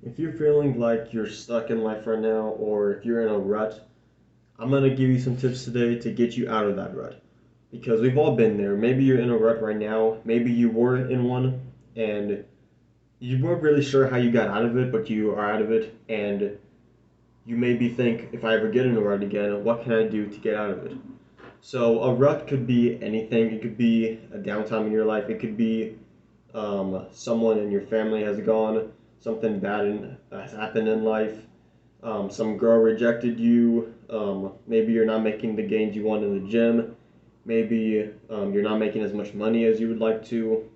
If you're feeling like you're stuck in life right now, or if you're in a rut, I'm going to give you some tips today to get you out of that rut. Because we've all been there. Maybe you're in a rut right now, maybe you were in one, and you weren't really sure how you got out of it, but you are out of it, and you maybe think, if I ever get in a rut again, what can I do to get out of it? So, a rut could be anything. It could be a downtime in your life, it could be someone in your family has gone, something has happened in life, some girl rejected you, maybe you're not making the gains you want in the gym, maybe you're not making as much money as you would like to,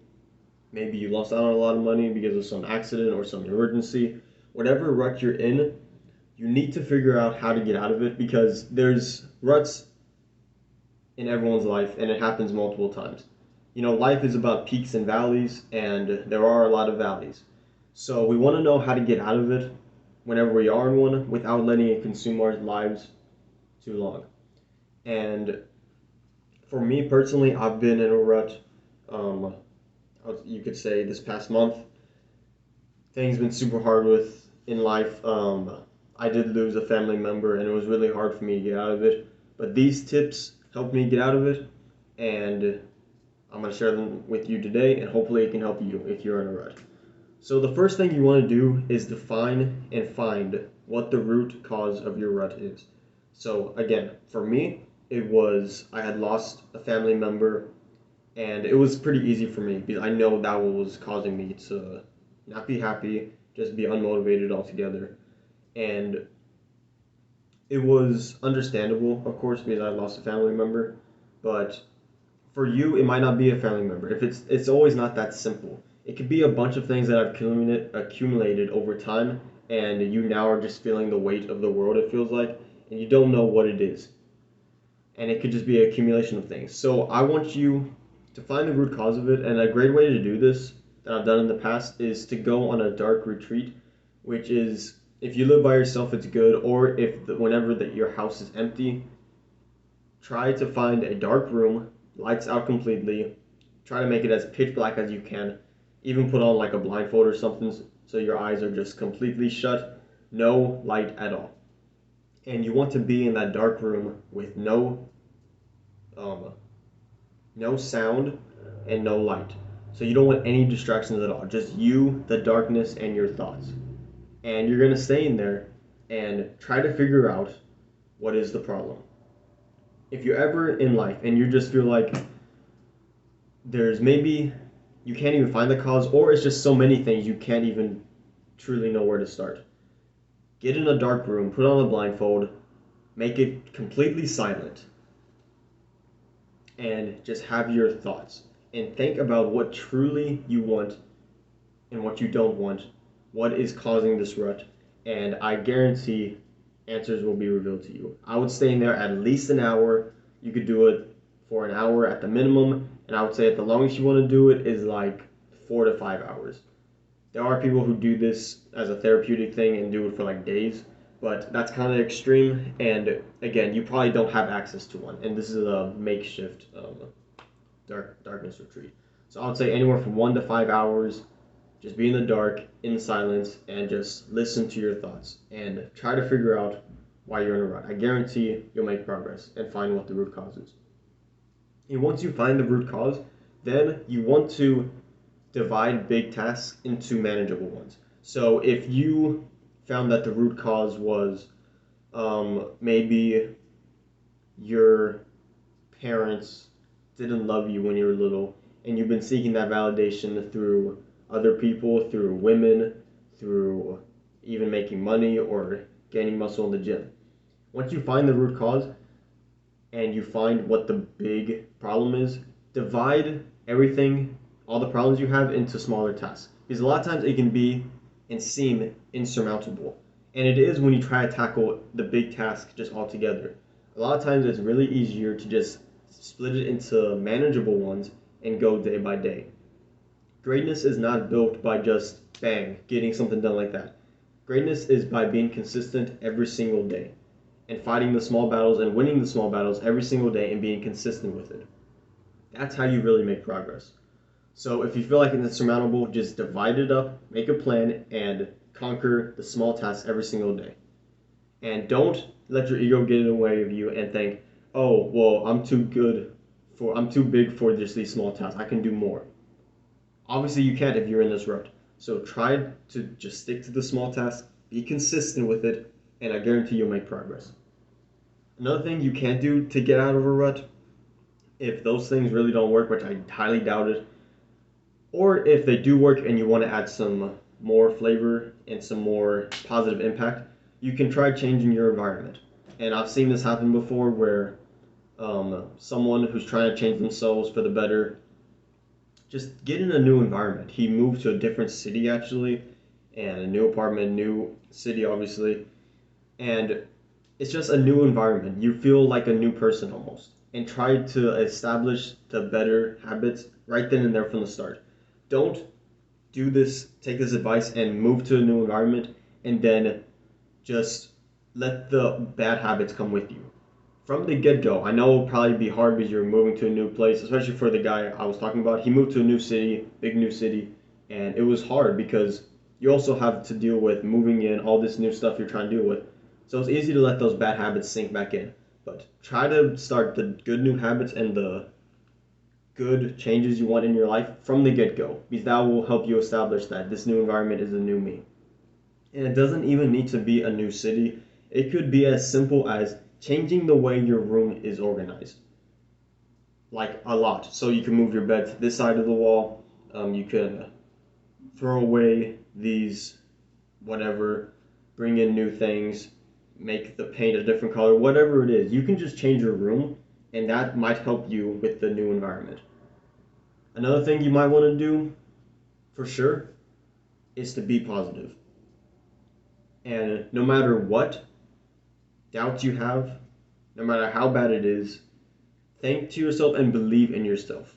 maybe you lost out on a lot of money because of some accident or some emergency. Whatever rut you're in, you need to figure out how to get out of it because there's ruts in everyone's life and it happens multiple times. You know, life is about peaks and valleys, and there are a lot of valleys. So we want to know how to get out of it whenever we are in one without letting it consume our lives too long. And for me personally, I've been in a rut. Um, you could say this past month, things been super hard with in life. I did lose a family member, and it was really hard for me to get out of it. But these tips helped me get out of it, and I'm going to share them with you today, and hopefully it can help you if you're in a rut. So the first thing you want to do is define and find what the root cause of your rut is. So again, for me, it was I had lost a family member, and it was pretty easy for me because I know that was causing me to not be happy, just be unmotivated altogether. And it was understandable, of course, because I lost a family member, but for you, it might not be a family member. If it's always not that simple. It could be a bunch of things that have accumulated over time, and you now are just feeling the weight of the world. It feels like, and you don't know what it is, and it could just be an accumulation of things. So I want you to find the root cause of it, and a great way to do this that I've done in the past is to go on a dark retreat, which is if you live by yourself, it's good, or if whenever that your house is empty, try to find a dark room, lights out completely. Try to make it as pitch black as you can. Even put on like a blindfold or something so your eyes are just completely shut. No light at all. And you want to be in that dark room with um, no sound and no light. So you don't want any distractions at all. Just you, the darkness, and your thoughts. And you're gonna stay in there and try to figure out what is the problem. If you're ever in life and you just feel like there's maybe you can't even find the cause, or it's just so many things you can't even truly know where to start, get in a dark room, put on a blindfold, make it completely silent, and just have your thoughts and think about what truly you want and what you don't want, what is causing this rut, and I guarantee answers will be revealed to you. I would stay in there at least an hour. You could do it for an hour at the minimum, and I would say at the longest you want to do it is like 4 to 5 hours. There are people who do this as a therapeutic thing and do it for like days, but that's kind of extreme. And again, you probably don't have access to one, and this is a makeshift darkness retreat. So I would say anywhere from 1 to 5 hours. Just be in the dark, in silence, and just listen to your thoughts and try to figure out why you're in a rut. I guarantee you'll make progress and find what the root cause is. And once you find the root cause, then you want to divide big tasks into manageable ones. So if you found that the root cause was maybe your parents didn't love you when you were little, and you've been seeking that validation through other people, through women, through even making money or gaining muscle in the gym. Once you find the root cause and you find what the big problem is, divide everything, all the problems you have, into smaller tasks. Because a lot of times it can be and seem insurmountable. And it is when you try to tackle the big task just all together. A lot of times it's really easier to just split it into manageable ones and go day by day. Greatness is not built by just bang, getting something done like that. Greatness is by being consistent every single day and fighting the small battles and winning the small battles every single day and being consistent with it. That's how you really make progress. So if you feel like it's insurmountable, just divide it up, make a plan, and conquer the small tasks every single day. And don't let your ego get in the way of you and think, oh, well, I'm too big for just these small tasks. I can do more. Obviously, you can't if you're in this rut. So try to just stick to the small tasks, be consistent with it, and I guarantee you'll make progress. Another thing you can do to get out of a rut, if those things really don't work, which I highly doubt it, or if they do work and you want to add some more flavor and some more positive impact, you can try changing your environment. And I've seen this happen before where someone who's trying to change themselves for the better just get in a new environment. He moved to a different city actually, and a new apartment, new city obviously, and it's just a new environment. You feel like a new person almost, and try to establish the better habits right then and there from the start. Don't take this advice and move to a new environment and then just let the bad habits come with you. From the get-go, I know it'll probably be hard because you're moving to a new place, especially for the guy I was talking about. He moved to a new city, big new city, and it was hard because you also have to deal with moving in, all this new stuff you're trying to deal with. So it's easy to let those bad habits sink back in. But try to start the good new habits and the good changes you want in your life from the get-go, because that will help you establish that this new environment is a new me. And it doesn't even need to be a new city. It could be as simple as changing the way your room is organized. Like a lot. So you can move your bed to this side of the wall. You can throw away these whatever, bring in new things, make the paint a different color, whatever it is. You can just change your room, and that might help you with the new environment. Another thing you might want to do, for sure, is to be positive. And no matter what doubts you have, no matter how bad it is, think to yourself and believe in yourself.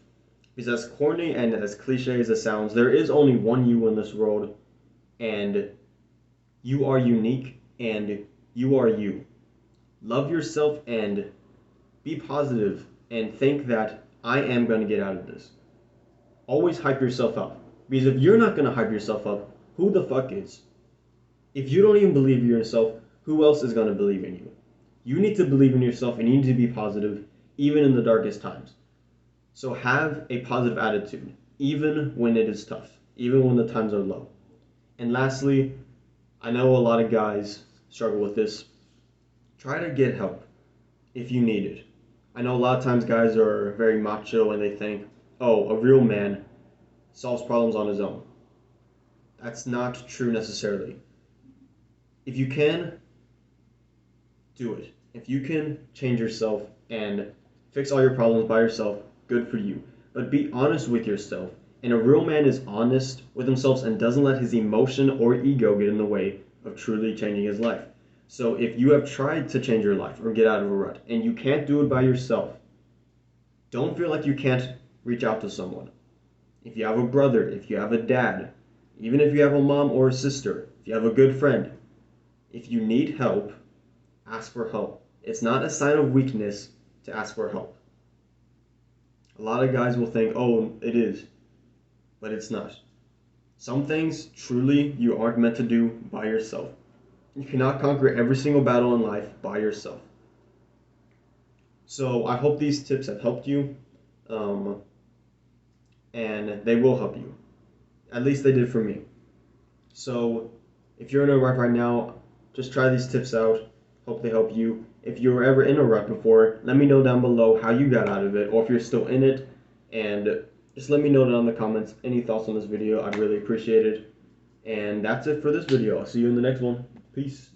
Because as corny and as cliche as it sounds, there is only one you in this world, and you are unique, and you are you. Love yourself and be positive and think that I am going to get out of this. Always hype yourself up. Because if you're not going to hype yourself up, who the fuck is? If you don't even believe in yourself, who else is going to believe in you? You need to believe in yourself and you need to be positive, even in the darkest times. So have a positive attitude, even when it is tough, even when the times are low. And lastly, I know a lot of guys struggle with this. Try to get help if you need it. I know a lot of times guys are very macho and they think, oh, a real man solves problems on his own. That's not true necessarily. If you can, do it. If you can change yourself and fix all your problems by yourself, good for you. But be honest with yourself. And a real man is honest with himself and doesn't let his emotion or ego get in the way of truly changing his life. So if you have tried to change your life or get out of a rut and you can't do it by yourself, don't feel like you can't reach out to someone. If you have a brother, if you have a dad, even if you have a mom or a sister, if you have a good friend, if you need help, ask for help. It's not a sign of weakness to ask for help. A lot of guys will think, oh, it is, but it's not. Some things truly you aren't meant to do by yourself. You cannot conquer every single battle in life by yourself. So I hope these tips have helped you, and they will help you. At least they did for me. So if you're in a rut right now, just try these tips out. Hope they help you. If you were ever in a rut before, let me know down below how you got out of it, or if you're still in it, and just let me know down in the comments any thoughts on this video. I'd really appreciate it. And that's it for this video. I'll see you in the next one. Peace.